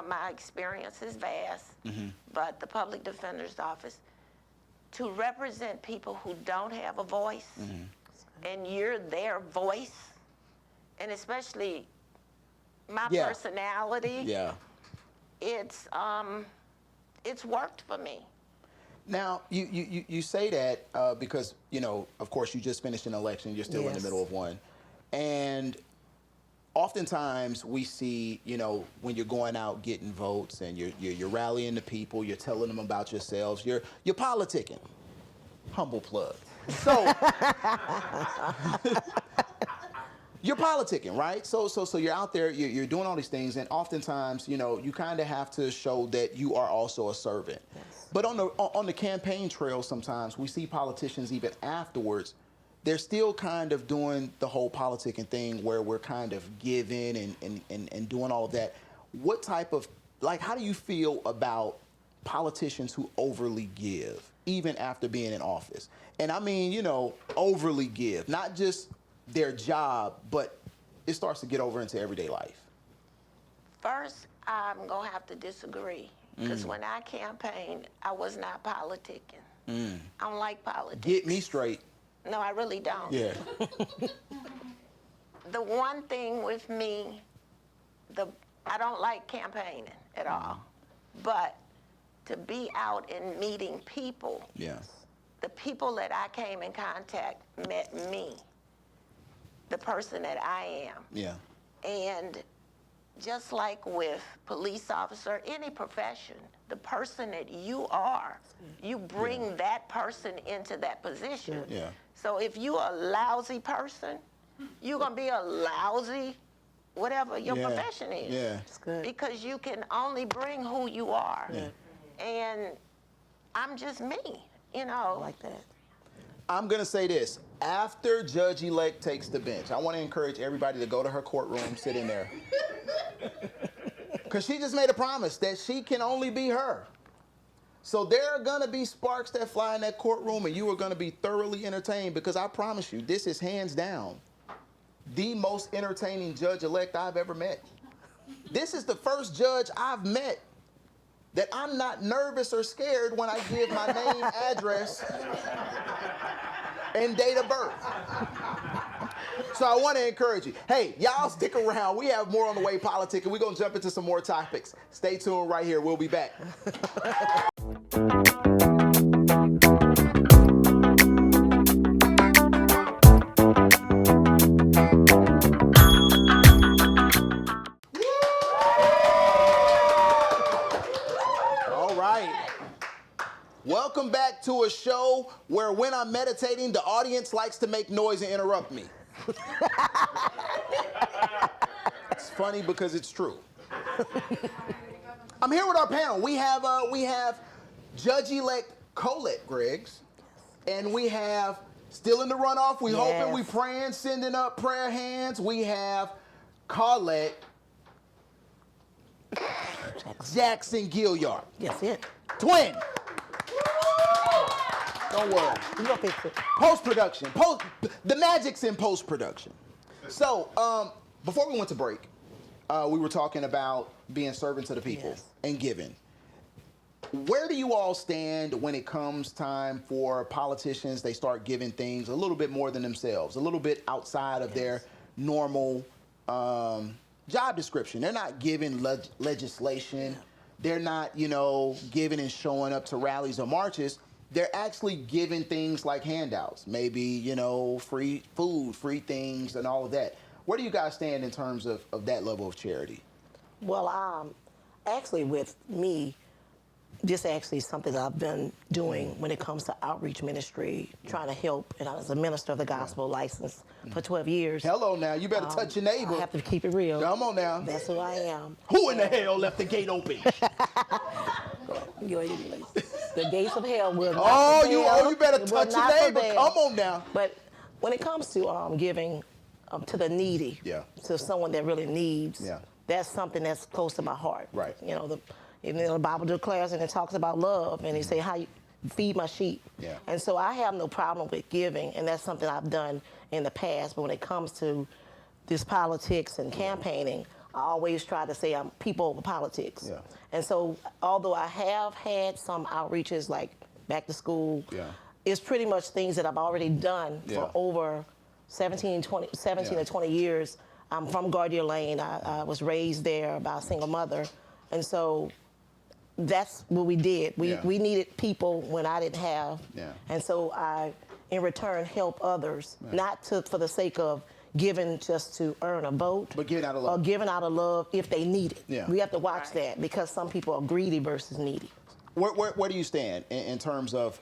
my experience is vast, but the public defender's office, to represent people who don't have a voice, and you're their voice, and especially my personality, it's worked for me. Now, you say that because, of course, you just finished an election. You're still in the middle of one. And oftentimes we see, when you're going out getting votes and you're rallying the people, you're telling them about yourselves, you're politicking. Humble plug. So you're politicking, right? So you're out there, you're doing all these things, and oftentimes, you kind of have to show that you are also a servant. But on the campaign trail, sometimes we see politicians even afterwards, they're still kind of doing the whole politicking thing where we're kind of giving and doing all of that. What type of, how do you feel about politicians who overly give, even after being in office? And I mean, overly give, not just their job, but it starts to get over into everyday life. First, I'm going to have to disagree, because when I campaigned, I was not politicking. I don't like politics. Get me straight. No, I really don't. Yeah. The one thing with me, I don't like campaigning at all. But to be out and meeting people, the people that I came in contact met me, the person that I am. Yeah. And just like with police officer, any profession, the person that you are, you bring that person into that position. Yeah. So if you're a lousy person, you're going to be a lousy whatever your profession is. Yeah. That's good. Because you can only bring who you are. Yeah. And I'm just me, I like that. I'm going to say this. After Judge-Elect takes the bench, I want to encourage everybody to go to her courtroom, sit in there. Because she just made a promise that she can only be her. So there are going to be sparks that fly in that courtroom, and you are going to be thoroughly entertained, because I promise you, this is hands down the most entertaining judge-elect I've ever met. This is the first judge I've met that I'm not nervous or scared when I give my name, address, and date of birth. So I want to encourage you. Hey, y'all stick around. We have more on the way, politicking. We're going to jump into some more topics. Stay tuned right here. We'll be back. All right. Welcome back to a show where when I'm meditating, the audience likes to make noise and interrupt me. It's funny because it's true. I'm here with our panel. We have Judge-Elect Colette Greggs, and we have, still in the runoff, we hoping, we praying, sending up prayer hands. We have Colette Jackson Gilliard. Yes, it. Twin. Don't worry. You gonna fix it. Post-production. The magic's in post-production. So, before we went to break, we were talking about being servants of the people and giving. Where do you all stand when it comes time for politicians? They start giving things a little bit more than themselves, a little bit outside of their normal job description. They're not giving legislation. They're not, giving and showing up to rallies or marches. They're actually giving things like handouts, maybe, free food, free things, and all of that. Where do you guys stand in terms of that level of charity? Well, actually with me, this actually is something that I've been doing when it comes to outreach ministry, trying to help. And I was a minister of the gospel licensed for 12 years. Hello now, you better touch your neighbor. I have to keep it real. Come on now. That's who I am. Who in the hell left the gate open? The gates of hell will not Oh, you better touch your neighbor. Come on now. But when it comes to giving to the needy, to someone that really needs, that's something that's close to my heart. Right. The Bible declares and it talks about love, and they say how you feed my sheep. Yeah. And so I have no problem with giving, and that's something I've done in the past. But when it comes to this politics and campaigning, I always try to say I'm people over politics. Yeah. And so although I have had some outreaches like back to school, it's pretty much things that I've already done for over 17 or 20 years. I'm from Gardier Lane. I was raised there by a single mother. And so that's what we did. We needed people when I didn't have. And so I, in return, help others, not for the sake of giving just to earn a vote, but giving out of love. Or giving out of love if they need it. Yeah. We have to watch that because some people are greedy versus needy. Where do you stand in terms of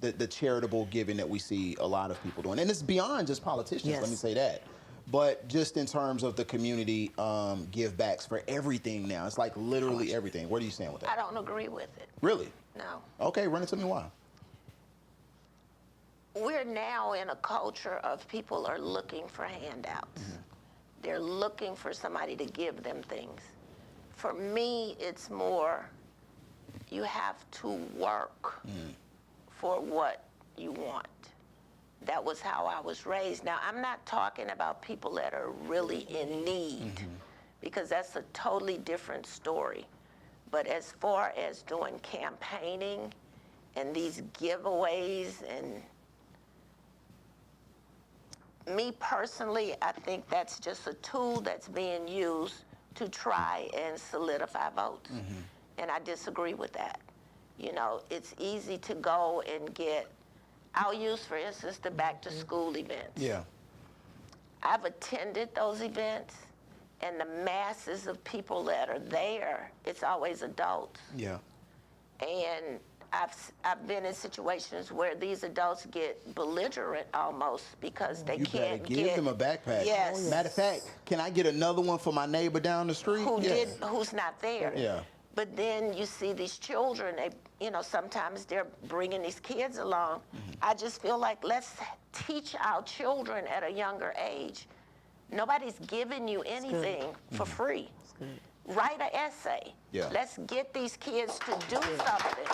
the charitable giving that we see a lot of people doing? And it's beyond just politicians, let me say that. But just in terms of the community give backs for everything now. It's like literally everything. Where do you stand with that? I don't agree with it. Really? No. Okay, run it to me why. We're now in a culture of people are looking for handouts. They're looking for somebody to give them things. For me, it's more you have to work for what you want. That was how I was raised. Now, I'm not talking about people that are really in need, because that's a totally different story. But as far as doing campaigning and these giveaways, and me personally, I think that's just a tool that's being used to try and solidify votes. And I disagree with that. It's easy to go and get, I'll use, for instance, the back to school events. Yeah. I've attended those events, and the masses of people that are there, it's always adults. Yeah. And I've been in situations where these adults get belligerent almost because they can't get. You better give them a backpack. Yes. Matter of fact, can I get another one for my neighbor down the street? Who's not there. Yeah. But then you see these children, sometimes they're bringing these kids along. I just feel like let's teach our children at a younger age. Nobody's giving you anything for free. Write an essay. Yeah. Let's get these kids to do something.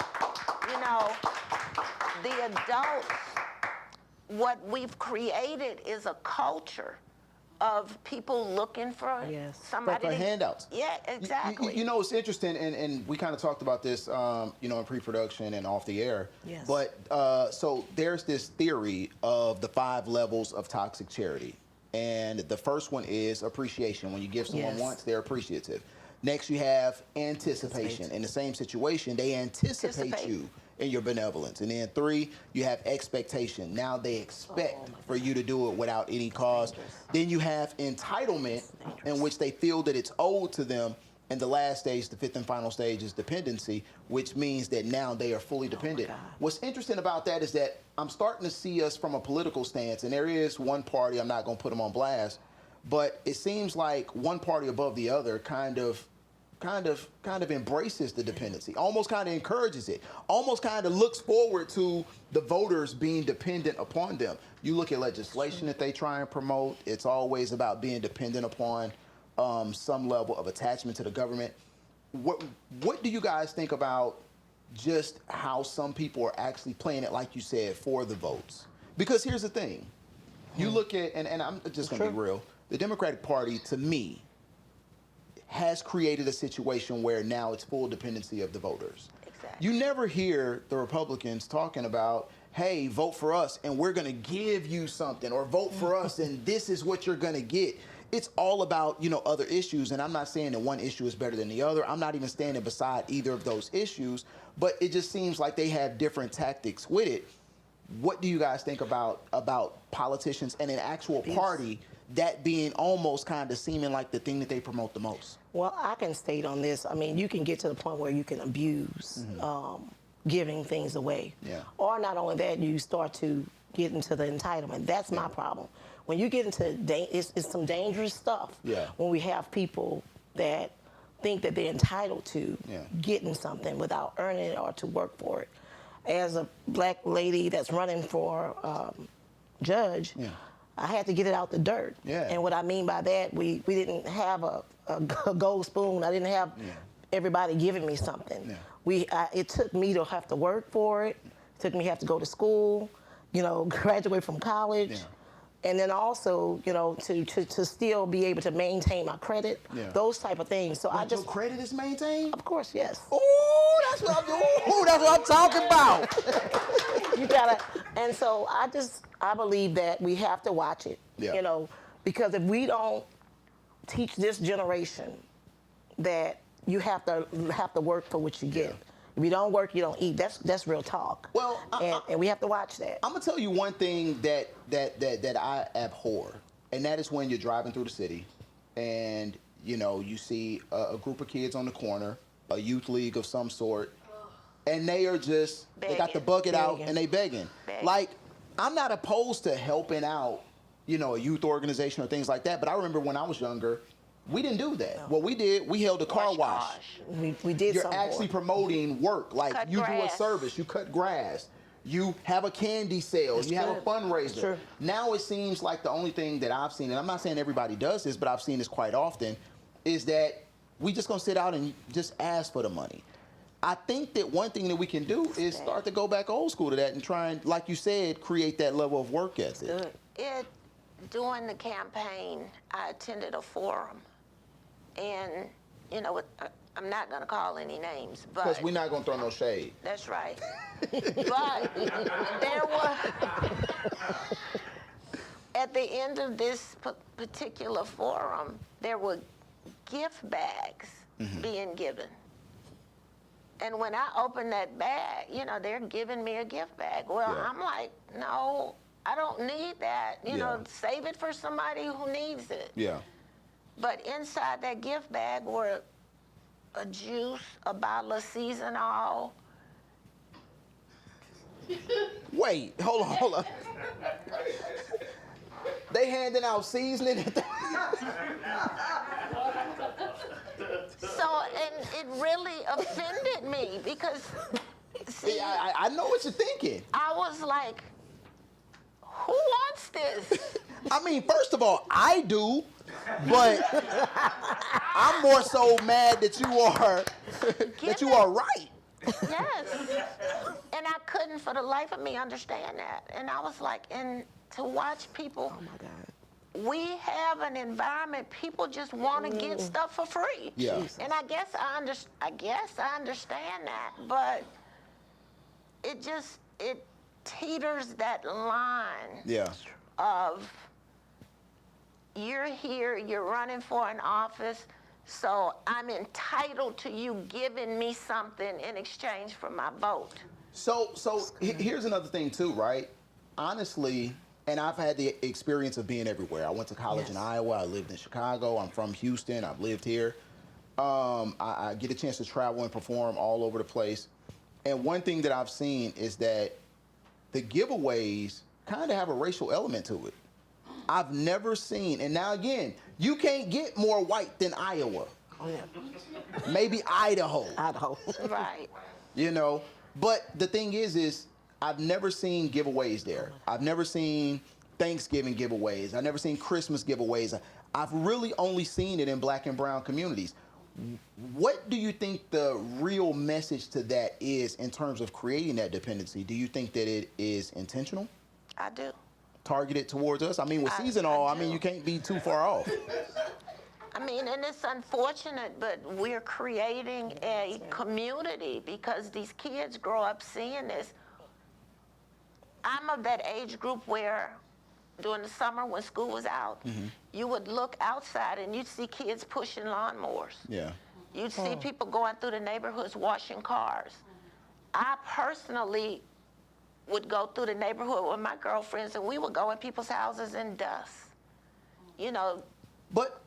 The adults, what we've created is a culture of people looking for somebody for handouts. Yeah, exactly. It's interesting, and we kind of talked about this, in pre-production and off the air. Yes. But so there's this theory of the 5 levels of toxic charity, and the first one is appreciation. When you give someone once, they're appreciative. Next, you have anticipation. In the same situation, they anticipate you in your benevolence. And then 3, you have expectation. Now they expect for you to do it without any cause. Then you have entitlement, in which they feel that it's owed to them. And the last stage, the 5th and final stage, is dependency, which means that now they are fully dependent. What's interesting about that is that I'm starting to see us from a political stance, and there is one party, I'm not going to put them on blast, but it seems like one party above the other kind of embraces the dependency, almost kind of encourages it, almost kind of looks forward to the voters being dependent upon them. You look at legislation that they try and promote, it's always about being dependent upon some level of attachment to the government. What do you guys think about just how some people are actually playing it, like you said, for the votes? Because here's the thing. You look at, and I'm just going to be real, the Democratic Party, to me, has created a situation where now it's full dependency of the voters. Exactly. You never hear the Republicans talking about, hey, vote for us and we're going to give you something, or vote for us and this is what you're going to get. it's all about, you know, other issues. And I'm not saying that one issue is better than the other. I'm not even standing beside either of those issues. But it just seems like they have different tactics with it. What do you guys think about politicians and an actual party that being almost kind of seeming like the thing that they promote the most? Well, I can state on this. I mean, you can get to the point where you can abuse giving things away. Yeah. Or not only that, you start to get into the entitlement. That's my problem. When you get into, it's some dangerous stuff. Yeah. When we have people that think that they're entitled to getting something without earning it or to work for it. As a black lady that's running for judge, I had to get it out the dirt. Yeah. And what I mean by that, we didn't have a gold spoon. I didn't have everybody giving me something. Yeah. It took me to have to work for it. It took me to have to go to school, you know, graduate from college. Yeah. And then also, you know, to still be able to maintain my credit, those type of things. So I just, your credit is maintained? Of course, yes. Oh, that's what I'm doing. Ooh, that's what I'm talking about. You gotta, and so I believe that we have to watch it, you know, because if we don't teach this generation that you have to work for what you get. If you don't work, you don't eat. That's real talk. Well, and we have to watch that. I'm gonna tell you one thing that I abhor, and that is when you're driving through the city, and you know you see a group of kids on the corner, a youth league of some sort, and they are just they got the bucket out and they begging. Like, I'm not opposed to helping out, you know, a youth organization or things like that. But I remember when I was younger, we didn't do that. No. What we did, we held a car wash. We did. You're actually promoting work. Like, cut you grass. do a service, you cut grass, you have a candy sale, you have a fundraiser. Sure. Now it seems like the only thing that I've seen, and I'm not saying everybody does this, but I've seen this quite often, is that we just gonna sit out and just ask for the money. I think that one thing that we can do is start to go back old school to that and try and, like you said, create that level of work ethic. During the campaign, I attended a forum, and you know, I'm not going to call any names, but because we're not going to throw no shade. That's right. But there was, at the end of this particular forum, there were gift bags being given. And when I opened that bag, you know, they're giving me a gift bag. Well, I'm like, no, I don't need that. You know, save it for somebody who needs it. Yeah. But inside that gift bag were a juice, a bottle of Seasonal. Wait, hold on. They handing out seasoning. So, and it really offended me because, see, I know what you're thinking. I was like, who wants this? I mean, first of all, I do, but I'm more so mad that you are right. Yes. And I couldn't for the life of me understand that. And I was like, and to watch people, oh my God, we have an environment, people just want to get stuff for free. Yeah. Jesus. And I guess I understand that, but it teeters that line of you're here, you're running for an office, so I'm entitled to you giving me something in exchange for my vote. So here's another thing too, right? Honestly, and I've had the experience of being everywhere. I went to college in Iowa, I lived in Chicago, I'm from Houston, I've lived here. I get a chance to travel and perform all over the place. And one thing that I've seen is that the giveaways kind of have a racial element to it. I've never seen, and now again, you can't get more white than Iowa. Oh yeah. Maybe Idaho. Right. You know, but the thing is I've never seen giveaways there. I've never seen Thanksgiving giveaways. I've never seen Christmas giveaways. I've really only seen it in black and brown communities. What do you think the real message to that is in terms of creating that dependency? Do you think that it is intentional? I do. Targeted towards us? I mean, with Seasonal, I mean, you can't be too far off. I mean, and it's unfortunate, but we're creating a community because these kids grow up seeing this. I'm of that age group where during the summer when school was out, you would look outside and you'd see kids pushing lawnmowers. Yeah. You'd see people going through the neighborhoods washing cars. I personally would go through the neighborhood with my girlfriends, and we would go in people's houses in dust. You know. But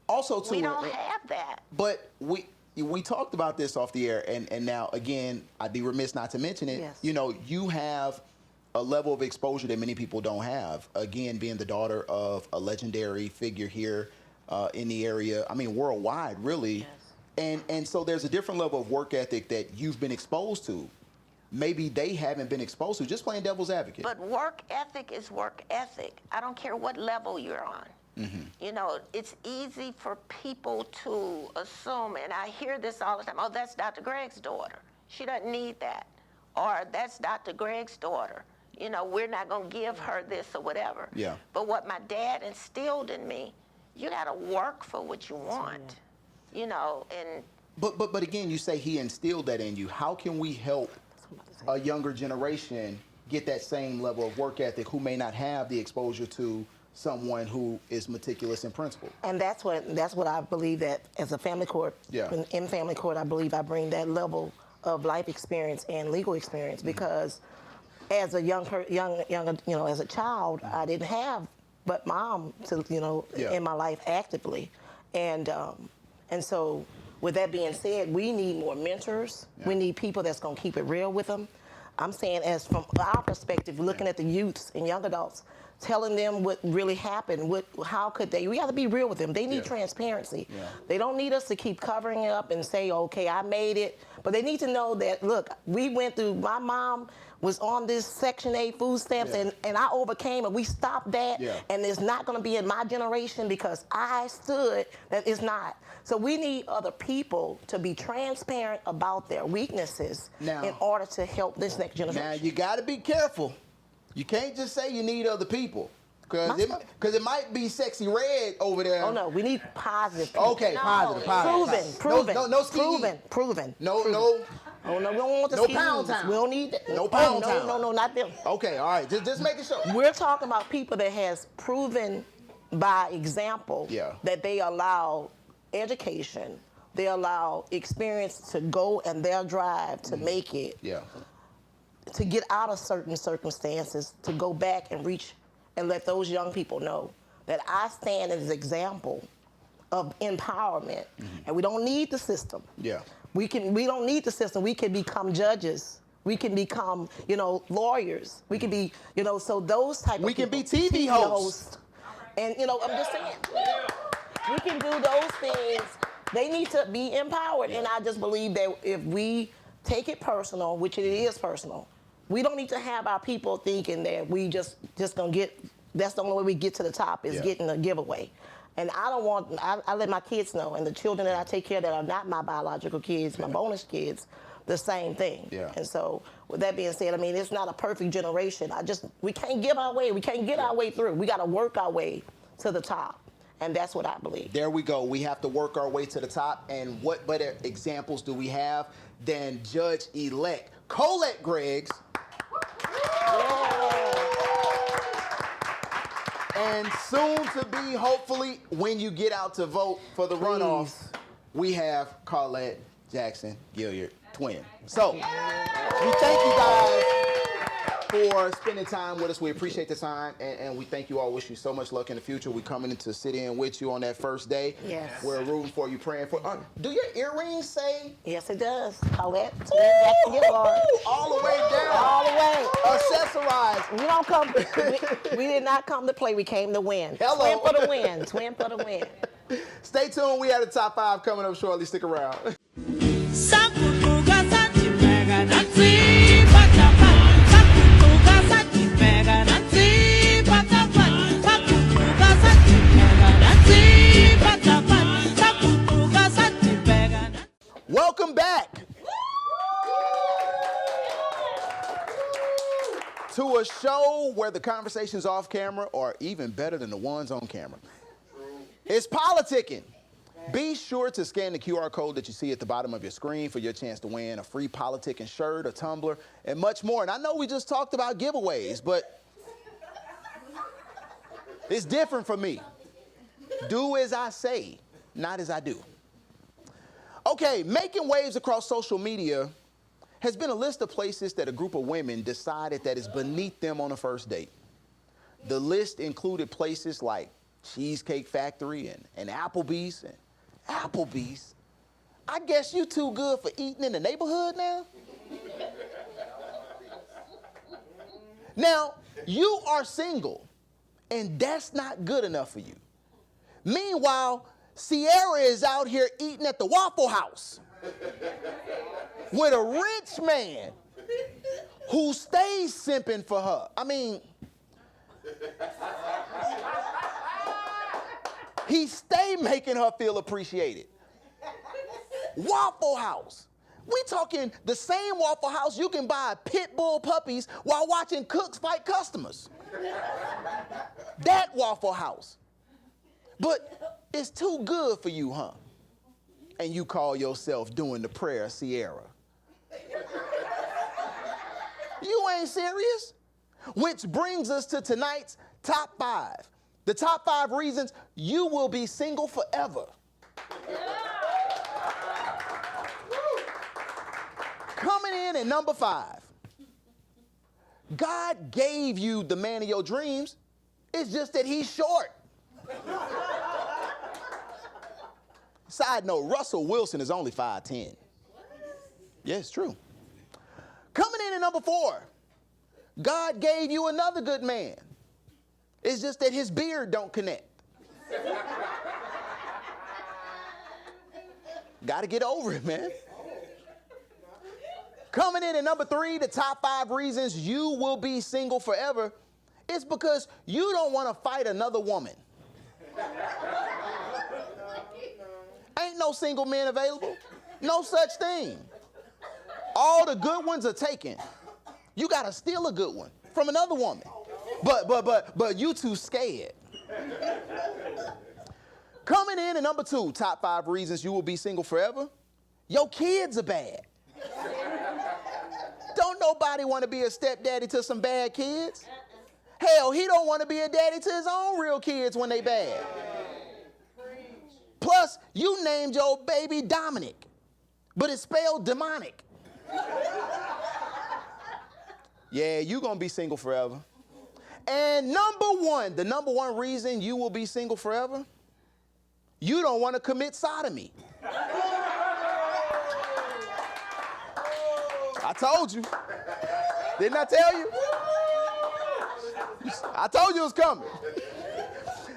also, too, we don't have that. But we talked about this off the air, and now, again, I'd be remiss not to mention it. Yes. You know, you have a level of exposure that many people don't have. Again, being the daughter of a legendary figure here in the area, I mean, worldwide, really. Yes. And so there's a different level of work ethic that you've been exposed to. Maybe they haven't been exposed to, just playing devil's advocate. But work ethic is work ethic. I don't care what level you're on. You know, it's easy for people to assume, and I hear this all the time, oh, that's Dr. Greggs' daughter. She doesn't need that. Or that's Dr. Greggs' daughter. You know, we're not going to give her this or whatever. Yeah. But what my dad instilled in me, you got to work for what you want. You know, and... But again, you say he instilled that in you. How can we help a younger generation get that same level of work ethic who may not have the exposure to someone who is meticulous in principle? And that's what I believe, that as a family court, in family court, I believe I bring that level of life experience and legal experience, because as a young as a child, I didn't have but mom to, in my life actively. And so with that being said, we need more mentors. We need people that's going to keep it real with them. I'm saying, as from our perspective, looking at the youths and young adults, telling them what really happened, how could they, we got to be real with them. They need transparency. They don't need us to keep covering it up and say, okay, I made it. But they need to know that, look, we went through, my mom was on this Section 8 food stamps, and I overcame it. We stopped that, and it's not going to be in my generation because I stood that it's not. So we need other people to be transparent about their weaknesses in order to help this next generation. Now, you got to be careful. You can't just say you need other people, because it might be Sexy Red over there. Oh, no, we need positive people. Okay, positive. Proven. No proven. No. Oh, no, we don't want the No Pound Town. We don't need that. No Pound Town. No, not them. Okay, all right, just making sure. We're talking about people that has proven by example that they allow education, they allow experience to go, and their drive to make it. To get out of certain circumstances, to go back and reach and let those young people know that I stand as an example of empowerment, and we don't need the system. We don't need the system. We can become judges. We can become, lawyers. We can be, so those type of people. We can be TV hosts. And, I'm just saying, we can do those things. They need to be empowered, and I just believe that if we take it personal, which it is personal, we don't need to have our people thinking that we just gonna get, that's the only way we get to the top is getting a giveaway. And I don't want, I let my kids know, and the children that I take care of that are not my biological kids, my bonus kids, the same thing. And so with that being said, I mean, it's not a perfect generation. We can't give our way, we can't get our way through. We gotta work our way to the top. And that's what I believe. There we go. We have to work our way to the top. And what better examples do we have than Judge-Elect Colette Greggs? And soon to be, hopefully, when you get out to vote for the runoff, we have Colette Jackson Gilliard twin. So, we thank you guys for spending time with us. We appreciate the time, and we thank you all. Wish you so much luck in the future. We're coming in to sit in with you on that first day. Yes. We're rooting for you, praying for. Do your earrings say? Yes, it does. Colette, Jackson Gilliard. All the way down. All the way. Accessorized. We don't come. We did not come to play. We came to win. Hello. Twin for the win. Twin for the win. Stay tuned. We have the top 5 coming up shortly. Stick around. Welcome back to a show where the conversations off camera are even better than the ones on camera. It's PoliTicKIng. Be sure to scan the QR code that you see at the bottom of your screen for your chance to win a free PoliTicKIng shirt, a tumbler, and much more. And I know we just talked about giveaways, but It's different for me. Do as I say, not as I do. Okay, making waves across social media has been a list of places that a group of women decided that is beneath them on a first date. The list included places like Cheesecake Factory and Applebee's. And Applebee's? I guess you too good for eating in the neighborhood now? Now, you are single, and that's not good enough for you. Meanwhile, Sierra is out here eating at the Waffle House with a rich man who stays simping for her. I mean, he stay making her feel appreciated. Waffle House. We talking the same Waffle House you can buy pit bull puppies while watching cooks fight customers. That Waffle House. But it's too good for you, huh? And you call yourself doing the prayer, Sierra. You ain't serious? Which brings us to tonight's top 5. The top 5 reasons you will be single forever. Coming in at number 5. God gave you the man of your dreams. It's just that he's short. Side note, Russell Wilson is only 5'10". Yeah, it's true. Coming in at number 4. God gave you another good man. It's just that his beard don't connect. Gotta get over it, man. Coming in at number 3, the top 5 reasons you will be single forever, it's because you don't want to fight another woman. Ain't no single men available. No such thing. All the good ones are taken. You gotta steal a good one from another woman. But you too scared. Coming in at number 2, top 5 reasons you will be single forever. Your kids are bad. Don't nobody want to be a stepdaddy to some bad kids. Hell, he don't want to be a daddy to his own real kids when they bad. Plus, you named your baby Dominic, but it's spelled demonic. Yeah, you gonna be single forever. And the number one reason you will be single forever, you don't want to commit sodomy. I told you. Didn't I tell you? I told you it was coming.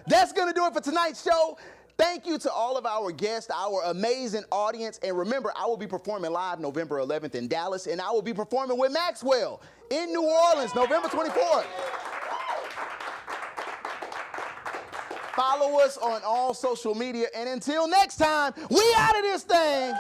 That's going to do it for tonight's show. Thank you to all of our guests, our amazing audience. And remember, I will be performing live November 11th in Dallas, and I will be performing with Maxwell in New Orleans, November 24th. Follow us on all social media. And until next time, we out of this thing.